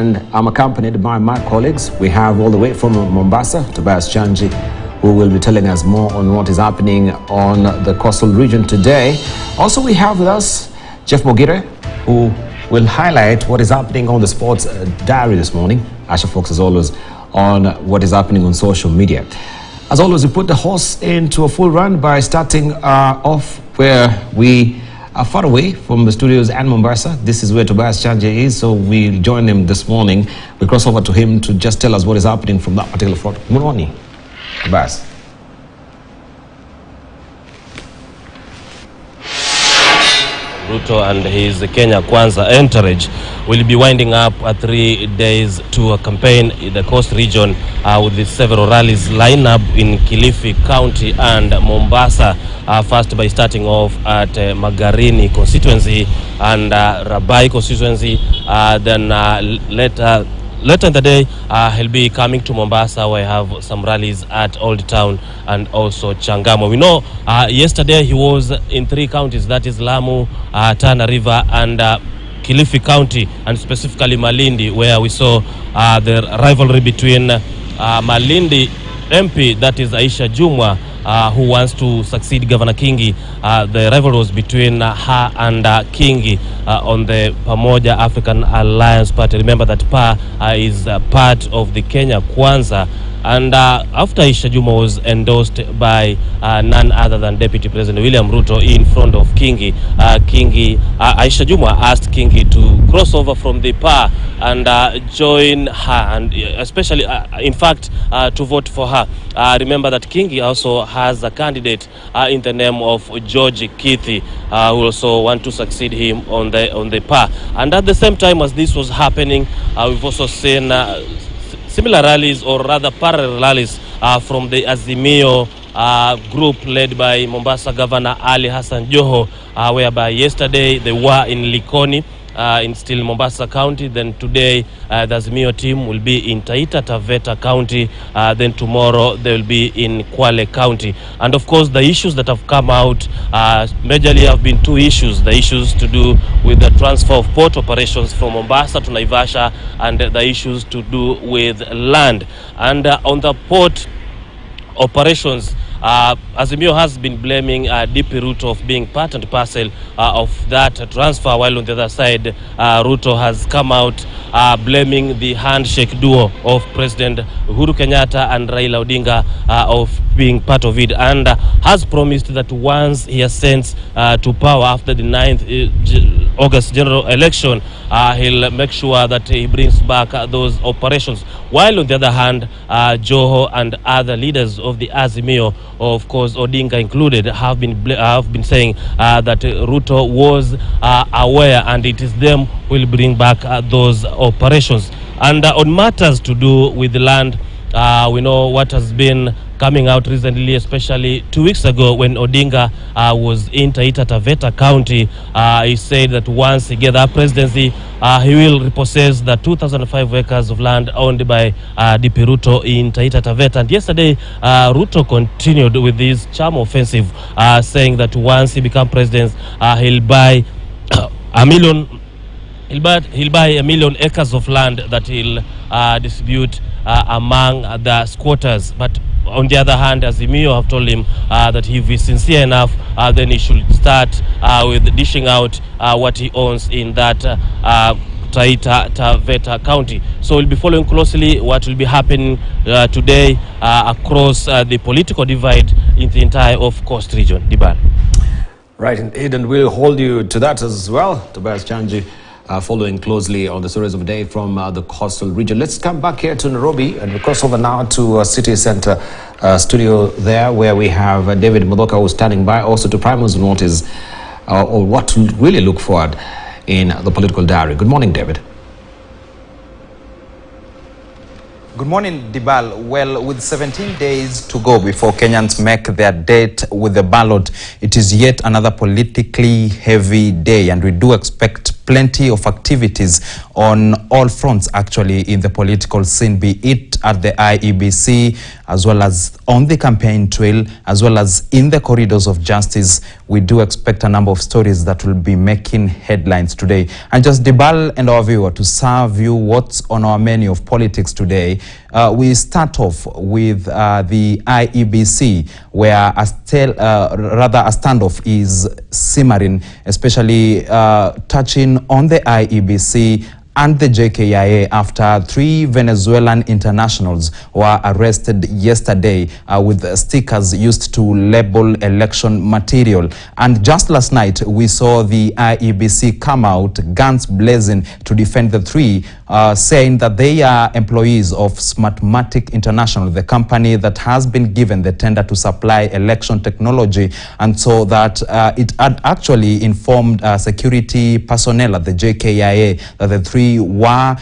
And I'm accompanied by my colleagues. We have all the way from Mombasa, Tobias Chanji, who will be telling us more on what is happening on the coastal region today. Also, we have with us Jeff Mogire, who will highlight what is happening on the sports diary this morning. Asha Fox, as always, on what is happening on social media. As always, we put the horse into a full run by starting off where we are far away from the studios and Mombasa. This is where Tobias Chanje is, so we join him this morning. We cross over to him to just tell us what is happening from that particular front. Good morning, Tobias. Ruto and his Kenya Kwanza entourage will be winding up 3 days to a campaign in the coast region with the several rallies line up in Kilifi County and Mombasa. First by starting off at Magarini constituency and Rabai constituency. Then later in the day, he'll be coming to Mombasa, where I have some rallies at Old Town and also Changamo. We know yesterday he was in 3 counties, that is Lamu, Tana River and Kilifi County, and specifically Malindi, where we saw the rivalry between Malindi MP, that is Aisha Jumwa, who wants to succeed Governor Kingi. The rivalry was between her and Kingi on the Pamoja African Alliance Party. Remember that PA is part of the Kenya Kwanza. And after Aisha Jumwa was endorsed by none other than Deputy President William Ruto in front of Kingi, Aisha Jumwa asked Kingi to cross over from the PA and join her, and especially, in fact, to vote for her. Remember that Kingi also has a candidate in the name of George Kithi, who also want to succeed him on the PA. And at the same time as this was happening, we've also seen similar rallies, or rather parallel rallies, from the Azimio group led by Mombasa Governor Ali Hassan Joho, whereby yesterday they were in Likoni, in still Mombasa County. Then today the Azimio team will be in Taita Taveta County. Then tomorrow they will be in Kwale County. And of course the issues that have come out majorly have been 2 issues. The issues to do with the transfer of port operations from Mombasa to Naivasha, and the issues to do with land. And on the port operations, Azimio has been blaming DP Ruto of being part and parcel of that transfer, while on the other side, Ruto has come out blaming the handshake duo of President Uhuru Kenyatta and Raila Odinga of being part of it, and has promised that once he ascends to power after the 9th August general election, he'll make sure that he brings back those operations. While on the other hand, Joho and other leaders of the Azimio, of course Odinga included, have been saying that Ruto was aware, and it is them who will bring back those operations. And on matters to do with the land, we know what has been coming out recently, especially 2 weeks ago when Odinga was in Taita Taveta County. He said that once he gets that presidency, he will repossess the 2,005 acres of land owned by DP Ruto in Taita Taveta. And yesterday, Ruto continued with this charm offensive, saying that once he becomes president, he'll buy He'll buy 1 million acres of land that he'll distribute among the squatters. But on the other hand, Azimio have told him that if he's sincere enough, then he should start with dishing out what he owns in that Taita Taveta County. So we'll be following closely what will be happening today across the political divide in the entire Coast region. Dibar. Right, indeed, and we'll hold you to that as well, Tobias Chanji, following closely on the stories of the day from the coastal region. Let's come back here to Nairobi, and we cross over now to City Center studio there, where we have David Mudoka, who's standing by, also to prime us on what is or what to really look forward in the political diary. Good morning, David. Good morning, Dibal. Well, with 17 days to go before Kenyans make their date with the ballot, it is yet another politically heavy day, and we do expect plenty of activities on all fronts, actually, in the political scene, be it at the IEBC, as well as on the campaign trail, as well as in the corridors of justice. We do expect a number of stories that will be making headlines today. And just Dibal and our viewer, to serve you what's on our menu of politics today, we start off with the IEBC, where a standoff is simmering, especially touching on the IEBC and the JKIA after 3 Venezuelan internationals were arrested yesterday with stickers used to label election material. And just last night, we saw the IEBC come out, guns blazing, to defend the 3, saying that they are employees of Smartmatic International, the company that has been given the tender to supply election technology, and so that it had actually informed security personnel at the JKIA that the 3 were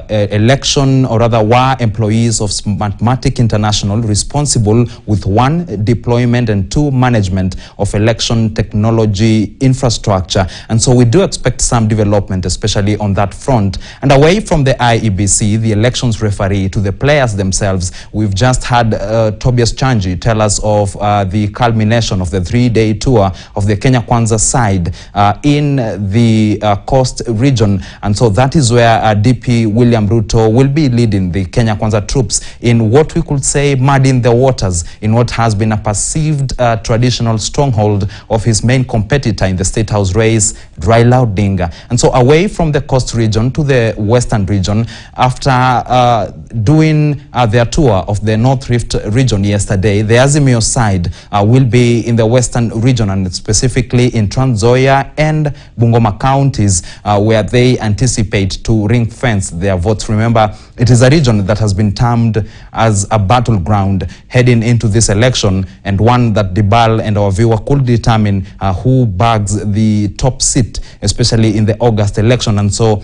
election, or rather were employees of Smartmatic International, responsible with 1 deployment and 2 management of election technology infrastructure. And so we do expect some development, especially on that front. And away from the IEBC, the elections referee, to the players themselves, we've just had Tobias Chanji tell us of the culmination of the 3-day tour of the Kenya Kwanza side in the coast region. And so that is where DP William Ruto will be leading the Kenya Kwanza troops in what we could say muddying the waters in what has been a perceived traditional stronghold of his main competitor in the State House race, Raila Odinga. And so away from the coast region to the western region, after doing their tour of the North Rift region yesterday, the Azimio side will be in the western region, and specifically in Trans Nzoia and Bungoma counties, where they anticipate to ring fence their votes. Remember, it is a region that has been termed as a battleground heading into this election, and one that Dibal and our viewer could determine who bags the top seat, especially in the August election. And so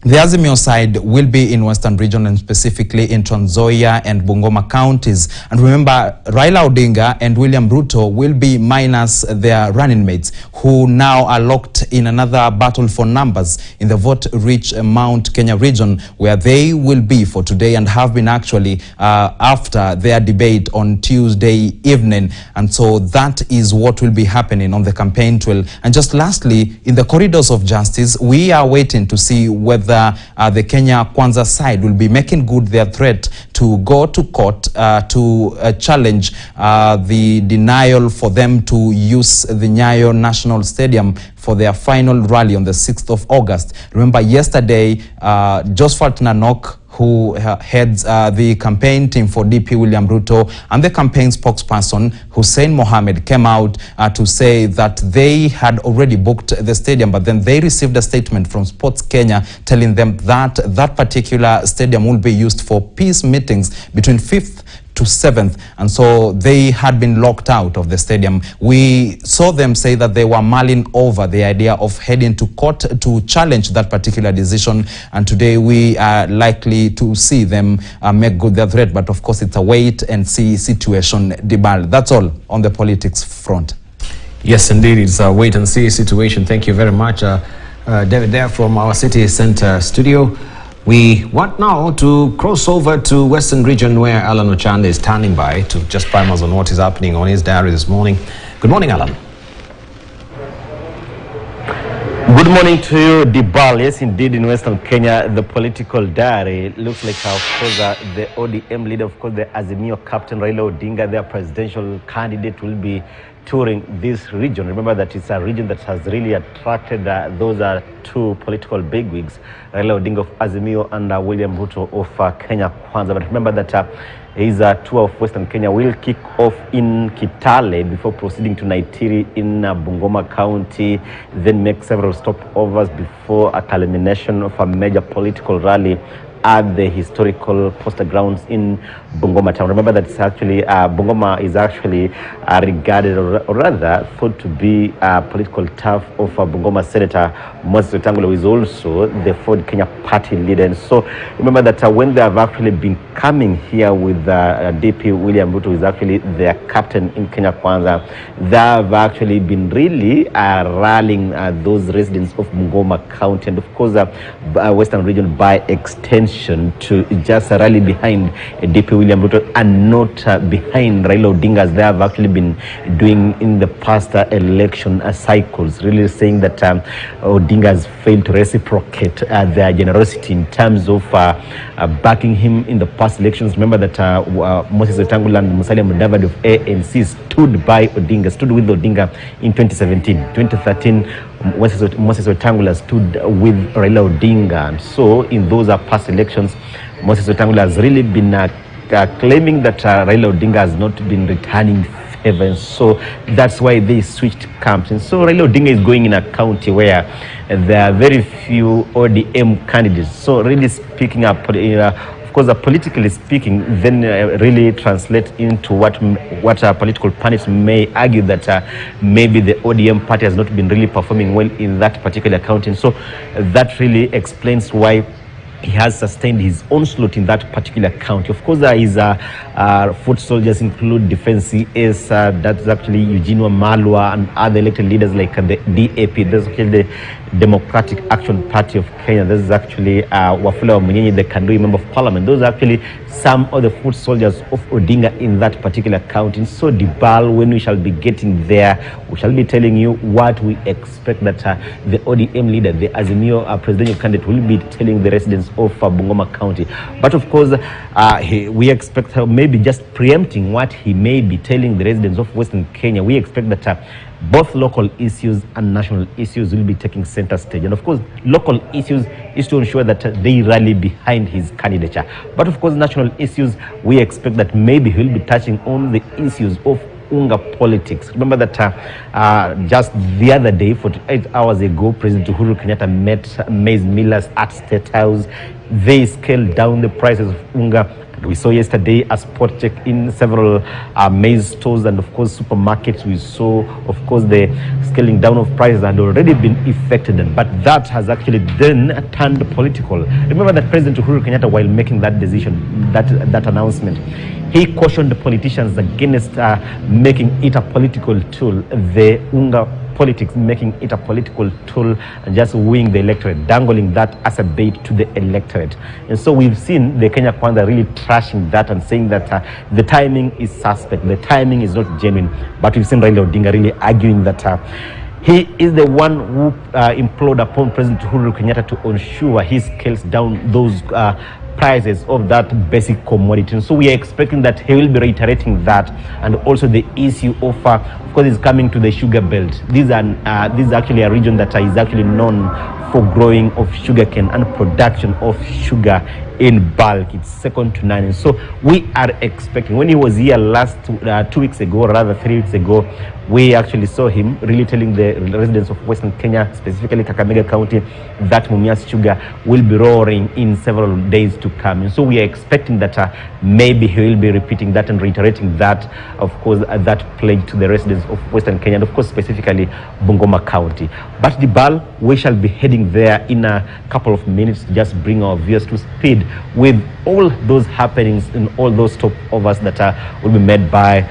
the Azimio side will be in Western region, and specifically in Trans Nzoia and Bungoma counties. And remember, Raila Odinga and William Ruto will be minus their running mates, who now are locked in another battle for numbers in the vote-rich Mount Kenya region, where they will be for today and have been actually after their debate on Tuesday evening. And so that is what will be happening on the campaign trail. And just lastly, in the corridors of justice, we are waiting to see whether the Kenya Kwanza side will be making good their threat to go to court to challenge the denial for them to use the Nyayo National Stadium for their final rally on the 6th of August. Remember, yesterday, Josephat Nanok, who heads the campaign team for DP William Ruto, and the campaign spokesperson Hussein Mohammed, came out to say that they had already booked the stadium, but then they received a statement from Sports Kenya telling them that that particular stadium will be used for peace meetings between 5th to 7th, and so they had been locked out of the stadium. We saw them say that they were mulling over the idea of heading to court to challenge that particular decision, and today we are likely to see them make good their threat. But of course, it's a wait and see situation, Dibal. That's all on the politics front. Yes, indeed, it's a wait and see situation. Thank you very much, David, there from our city center studio. We want now to cross over to Western region, where Alan Ochande is standing by to just prime us on what is happening on his diary this morning. Good morning, Alan. Good morning to you, Dibal. Yes, indeed, in Western Kenya, the political diary looks like, of course, the ODM leader, of course, the Azimio captain Raila Odinga, their presidential candidate, will be touring this region. Remember that it's a region that has really attracted those are 2 political bigwigs, Raila Odinga of Azimio and William Ruto of Kenya Kwanza. But remember that his tour of Western Kenya will kick off in Kitale before proceeding to Naitiri in Bungoma County, then make several stopovers before a culmination of a major political rally at the historical poster grounds in Bungoma town. Remember that it's actually Bungoma is actually regarded, or rather thought to be a political turf of Bungoma Senator Moses Wetangula, who is also the Ford Kenya party leader. And so remember that when they have actually been coming here with DP William Ruto, who is actually their captain in Kenya Kwanza, they have actually been really rallying those residents of Bungoma County, and of course Western region by extension. intention to just rally behind DP William Ruto and not behind Raila Odinga, as they have actually been doing in the past election cycles, really saying that Odinga has failed to reciprocate their generosity in terms of backing him in the past elections. Remember that Moses Wetangula and Musalia Mudavadi of ANC stood with Odinga in 2017. 2013, Moses Wetangula stood with Raila Odinga. And so in those past elections, Moses Wetangula has really been claiming that Raila Odinga has not been returning favor. So that's why they switched camps. And so Raila Odinga is going in a county where there are very few ODM candidates. So really speaking up, of course, politically speaking, then really translate into what political pundits may argue that maybe the ODM party has not been really performing well in that particular county. And so that really explains why he has sustained his onslaught in that particular county. Of course, his foot soldiers include Defense CS, that's actually Eugene Wamalwa, and other elected leaders like the DAP, that's actually the Democratic Action Party of Kenya. This is actually Wafula Munyenye, the Kandui Member of Parliament. Those are actually some of the foot soldiers of Odinga in that particular county. So Dibal, when we shall be getting there, we shall be telling you what we expect that the ODM leader, the Azimio presidential candidate, will be telling the residents of Bungoma County. But of course, we expect maybe just preempting what he may be telling the residents of Western Kenya. We expect that both local issues and national issues will be taking center stage. And of course, local issues is to ensure that they rally behind his candidature. But of course, national issues, we expect that maybe he'll be touching on the issues of Unga politics. Remember that just the other day, 48 hours ago, President Uhuru Kenyatta met maize millers at State House. They scaled down the prices of Unga. We saw yesterday a spot check in several maize stores and of course supermarkets. We saw, of course, the scaling down of prices had already been effected, but that has actually then turned political. Remember that President Uhuru Kenyatta, while making that decision, that announcement, he cautioned the politicians against making it a political tool, the Unga politics, making it a political tool and just wooing the electorate, dangling that as a bait to the electorate. And so we've seen the Kenya Kwanza really trashing that and saying that the timing is suspect, the timing is not genuine. But we've seen Raila Odinga really arguing that he is the one who implored upon President Uhuru Kenyatta to ensure he scales down those prices of that basic commodity. And so we are expecting that he will be reiterating that, and also the issue of course, is coming to the sugar belt. This is actually a region that is actually known for growing of sugarcane and production of sugar in bulk. It's second to none. And so we are expecting, when he was here last 2 weeks ago, or rather 3 weeks ago, we actually saw him really telling the residents of Western Kenya, specifically Kakamega County, that Mumias sugar will be roaring in several days to come. And so we are expecting that maybe he will be repeating that and reiterating that, of course, that pledge to the residents of Western Kenya, and of course specifically Bungoma County. But Dibal, we shall be heading there in a couple of minutes to just bring our viewers to speed with all those happenings and all those stopovers that will be made by